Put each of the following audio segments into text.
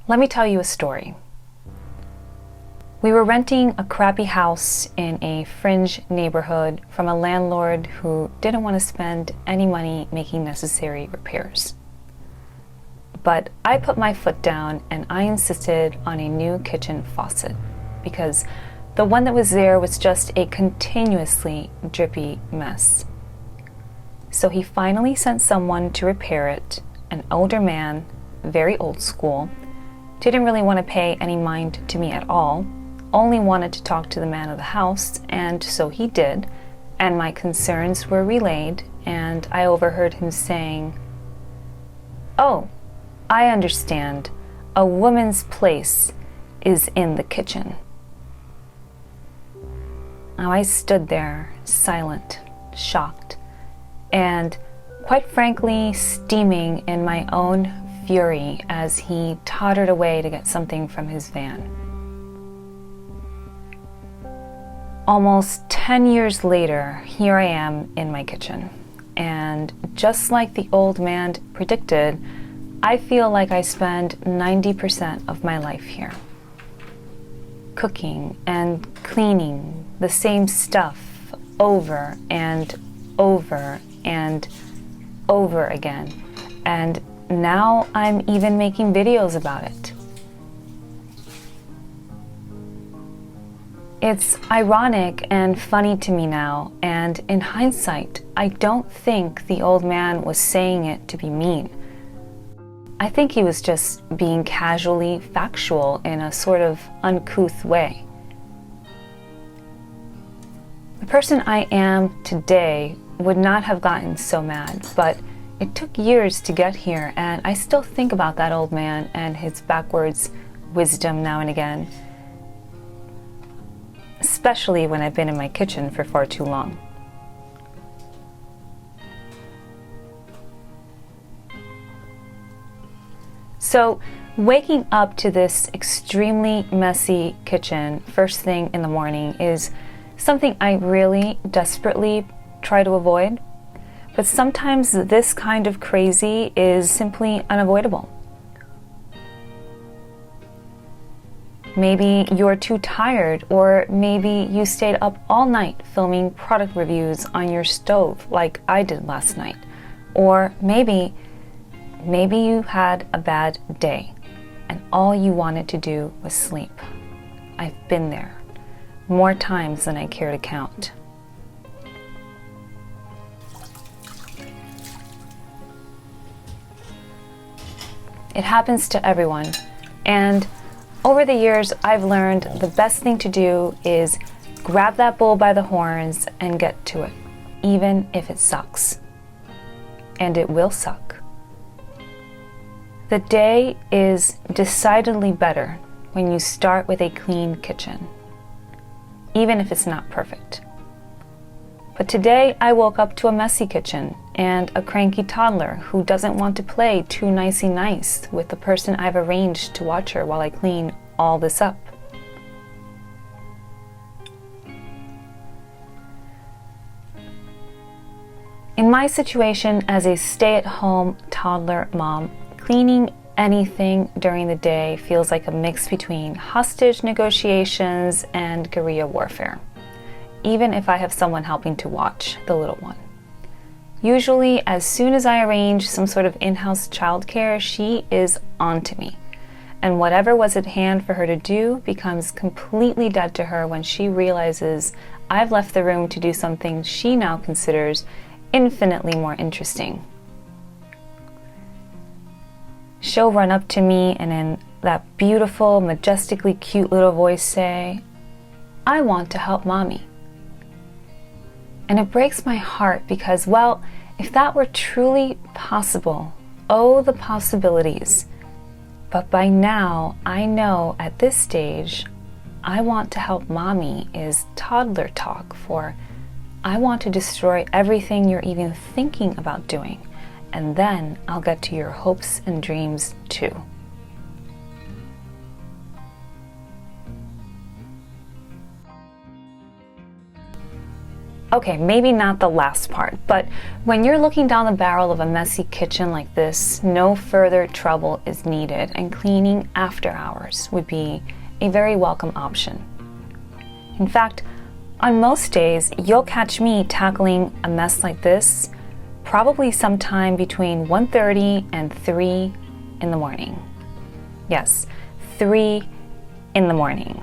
Let me tell you a story. We were renting a crappy house in a fringe neighborhood from a landlord who didn't want to spend any money making necessary repairs. But I put my foot down and I insisted on a new kitchen faucet because the one that was there was just a continuously drippy mess. So he finally sent someone to repair it, an older man, very old school, didn't really want to pay any mind to me at all, only wanted to talk to the man of the house, and so he did, and my concerns were relayed, and I overheard him saying, "Oh, I understand. A woman's place is in the kitchen." Now I stood there, silent, shocked, and quite frankly, steaming in my own fury as he tottered away to get something from his van. Almost 10 years later, here I am in my kitchen, and just like the old man predicted, I feel like I spend 90% of my life here. Cooking and cleaning the same stuff over and over and over again, and now I'm even making videos about it. It's ironic and funny to me now, and in hindsight, I don't think the old man was saying it to be mean. I think he was just being casually factual in a sort of uncouth way. The person I am today would not have gotten so mad, but it took years to get here, and I still think about that old man and his backwards wisdom now and again, especially when I've been in my kitchen for far too long. So, waking up to this extremely messy kitchen first thing in the morning is something I really desperately try to avoid. But sometimes this kind of crazy is simply unavoidable. Maybe you're too tired, or maybe you stayed up all night filming product reviews on your stove like I did last night. Or maybe you had a bad day and all you wanted to do was sleep. I've been there more times than I care to count. It happens to everyone, and over the years I've learned the best thing to do is grab that bull by the horns and get to it, even if it sucks. And it will suck. The day is decidedly better when you start with a clean kitchen, even if it's not perfect. But today I woke up to a messy kitchen and a cranky toddler who doesn't want to play too nicey nice with the person I've arranged to watch her while I clean all this up. In my situation as a stay-at-home toddler mom, cleaning anything during the day feels like a mix between hostage negotiations and guerrilla warfare, even if I have someone helping to watch the little one. Usually, as soon as I arrange some sort of in-house childcare, she is on to me. And whatever was at hand for her to do becomes completely dead to her when she realizes I've left the room to do something she now considers infinitely more interesting. She'll run up to me and in that beautiful, majestically cute little voice say, "I want to help Mommy." And it breaks my heart because, well, if that were truly possible, oh, the possibilities. But by now, I know at this stage, I want to help Mommy is toddler talk for I want to destroy everything you're even thinking about doing, and then I'll get to your hopes and dreams too. Okay, maybe not the last part, but when you're looking down the barrel of a messy kitchen like this, no further trouble is needed, and cleaning after hours would be a very welcome option. In fact, on most days, you'll catch me tackling a mess like this probably sometime between 1:30 and 3 in the morning. Yes, 3 in the morning.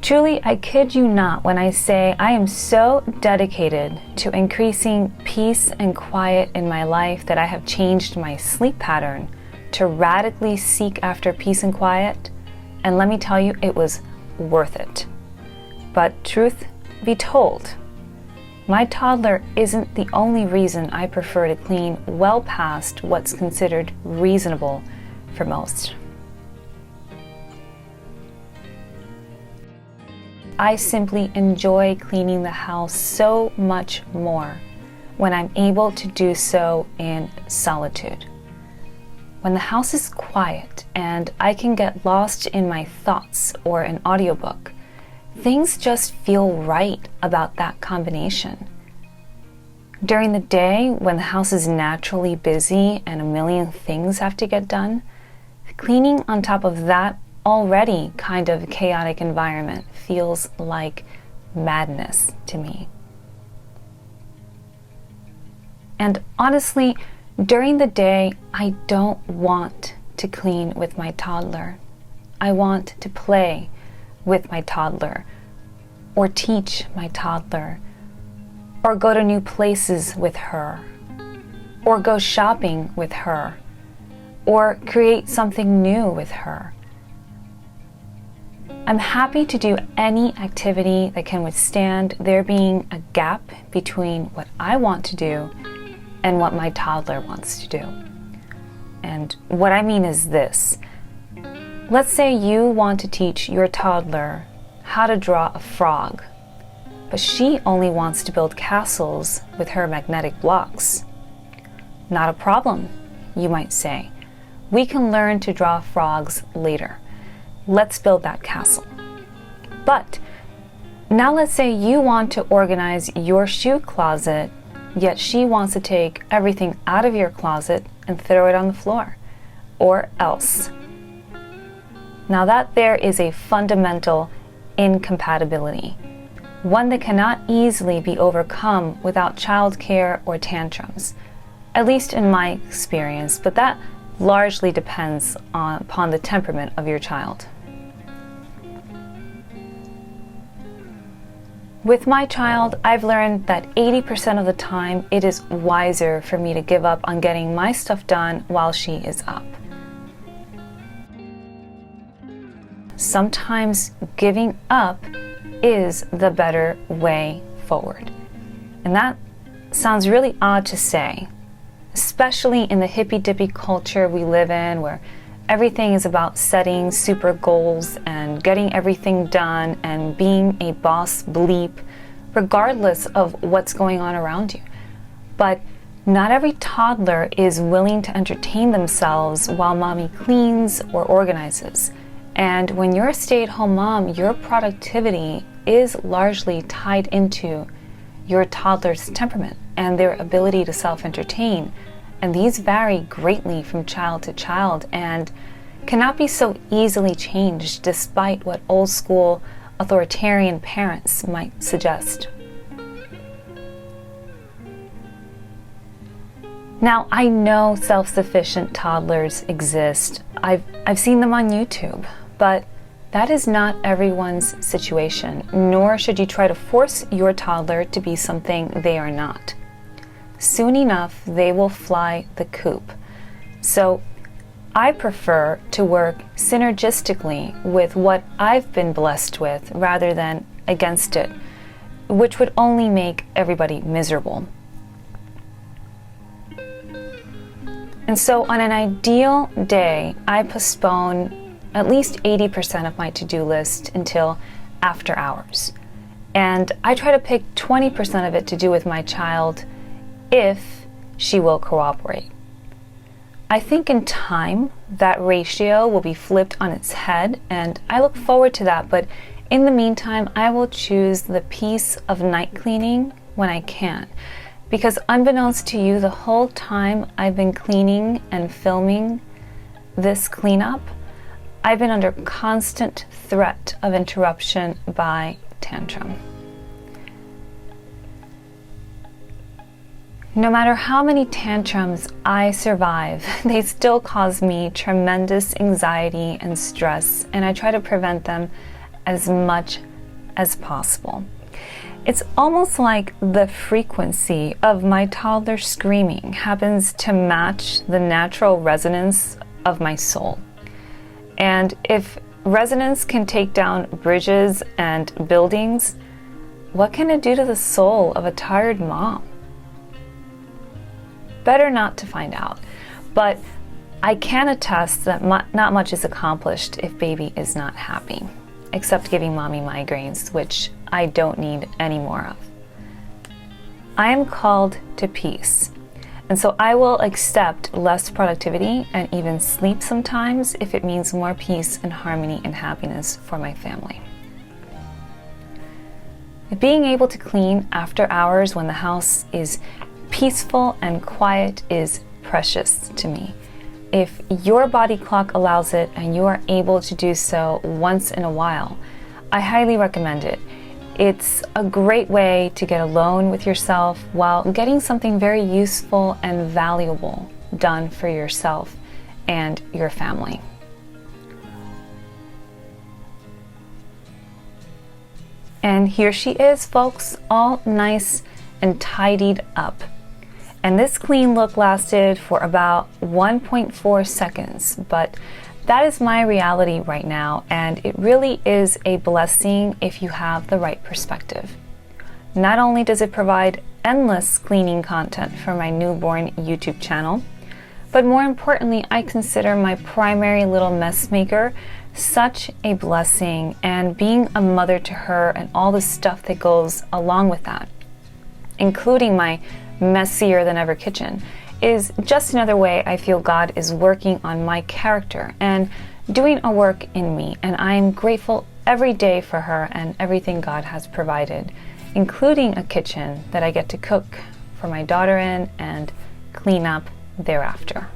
Truly, I kid you not when I say I am so dedicated to increasing peace and quiet in my life that I have changed my sleep pattern to radically seek after peace and quiet. And let me tell you, it was worth it. But truth be told, my toddler isn't the only reason I prefer to clean well past what's considered reasonable for most. I simply enjoy cleaning the house so much more when I'm able to do so in solitude. When the house is quiet and I can get lost in my thoughts or an audiobook, things just feel right about that combination. During the day, when the house is naturally busy and a million things have to get done, cleaning on top of that already kind of chaotic environment feels like madness to me. And honestly, during the day, I don't want to clean with my toddler. I want to play with my toddler, or teach my toddler, or go to new places with her, or go shopping with her, or create something new with her. I'm happy to do any activity that can withstand there being a gap between what I want to do and what my toddler wants to do. And what I mean is this. Let's say you want to teach your toddler how to draw a frog, but she only wants to build castles with her magnetic blocks. Not a problem, you might say. We can learn to draw frogs later. Let's build that castle. But now let's say you want to organize your shoe closet, yet she wants to take everything out of your closet and throw it on the floor, or else. Now that there is a fundamental incompatibility, one that cannot easily be overcome without childcare or tantrums, at least in my experience, but that largely depends upon the temperament of your child. With my child, I've learned that 80% of the time it is wiser for me to give up on getting my stuff done while she is up. Sometimes giving up is the better way forward. And that sounds really odd to say, especially in the hippy-dippy culture we live in, where everything is about setting super goals and getting everything done and being a boss bleep, regardless of what's going on around you. But not every toddler is willing to entertain themselves while mommy cleans or organizes. And when you're a stay-at-home mom, your productivity is largely tied into your toddler's temperament and their ability to self-entertain. And these vary greatly from child to child and cannot be so easily changed despite what old school authoritarian parents might suggest. Now, I know self-sufficient toddlers exist. I've seen them on YouTube, but that is not everyone's situation, nor should you try to force your toddler to be something they are not. Soon enough, they will fly the coop. So I prefer to work synergistically with what I've been blessed with rather than against it, which would only make everybody miserable. And so on an ideal day, I postpone at least 80% of my to-do list until after hours. And I try to pick 20% of it to do with my child if she will cooperate. I think in time that ratio will be flipped on its head, and I look forward to that, but in the meantime I will choose the peace of night cleaning when I can, because unbeknownst to you, the whole time I've been cleaning and filming this cleanup, I've been under constant threat of interruption by tantrum. No matter how many tantrums I survive, they still cause me tremendous anxiety and stress, and I try to prevent them as much as possible. It's almost like the frequency of my toddler screaming happens to match the natural resonance of my soul. And if resonance can take down bridges and buildings, what can it do to the soul of a tired mom? Better not to find out, but I can attest that not much is accomplished if baby is not happy, except giving mommy migraines, which I don't need any more of. I am called to peace, and so I will accept less productivity and even sleep sometimes if it means more peace and harmony and happiness for my family. Being able to clean after hours when the house is peaceful and quiet is precious to me. If your body clock allows it and you are able to do so once in a while, I highly recommend it. It's a great way to get alone with yourself while getting something very useful and valuable done for yourself and your family. And here she is, folks, all nice and tidied up. And this clean look lasted for about 1.4 seconds, but that is my reality right now, and it really is a blessing if you have the right perspective. Not only does it provide endless cleaning content for my newborn YouTube channel, but more importantly, I consider my primary little mess maker such a blessing, and being a mother to her and all the stuff that goes along with that, including my messier than ever kitchen, is just another way I feel God is working on my character and doing a work in me, and I'm grateful every day for her and everything God has provided, including a kitchen that I get to cook for my daughter in and clean up thereafter.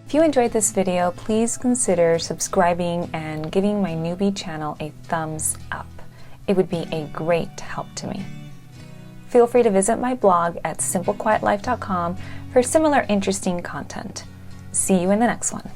If you enjoyed this video, please consider subscribing and giving my newbie channel a thumbs up. It would be a great help to me. Feel free to visit my blog at simplequietlife.com for similar interesting content. See you in the next one.